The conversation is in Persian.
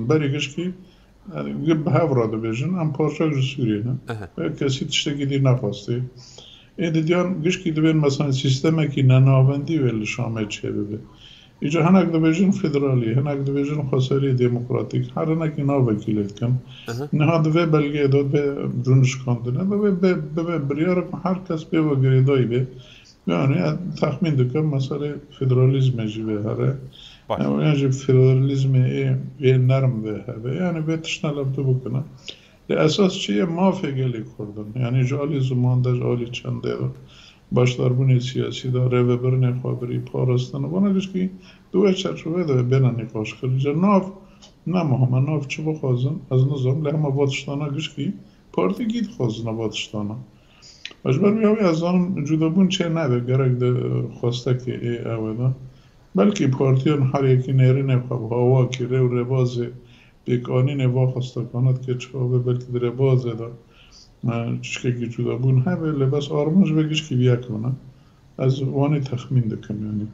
بریگش کی به هفرا دو بیشن ام پارچه سوریه نه اها کسی تشتکی دی نخواسته این دیدیان گش کی دوین مثلا سیستم کی نناوندی ولی شامل چه ببه اینجا هنگ دو بیشن فدرالی هنگ دو بیشن خسری دموکراتیک هر نکی نا وکیلت کن اها نه هاد و بلگه داد به جونش کندنه به بریار هر کس به و گریدایی به yani tahmin dikkat mesela federalizme jibe hare باش yani federalizme nerm ve hare yani betişnalab da bukuna esas çiye mafegeli kurdun yani jali zamanda jali çande başlar bu ne siyasi da reve bir ne xabri parastan bana diş ki dua çerçeve de bena nikoş kırıcı nav ne muhammed nav çubuq xazın az nizam lehma batıştana diş ki parti git xazına batıştana مجبور می‌شوی از آن جدابون چه نده گرگ ده خواسته که ای اولا بلکه پارتیان هر یکی نیری نخواب هوا که رو ربازه بیکانی نوا خواسته کند که چوابه بلکه در ربازه ده چشکه که جدابون همه لباس آرموش بگیش که بیا کنه از وانی تخمین دکم یعنی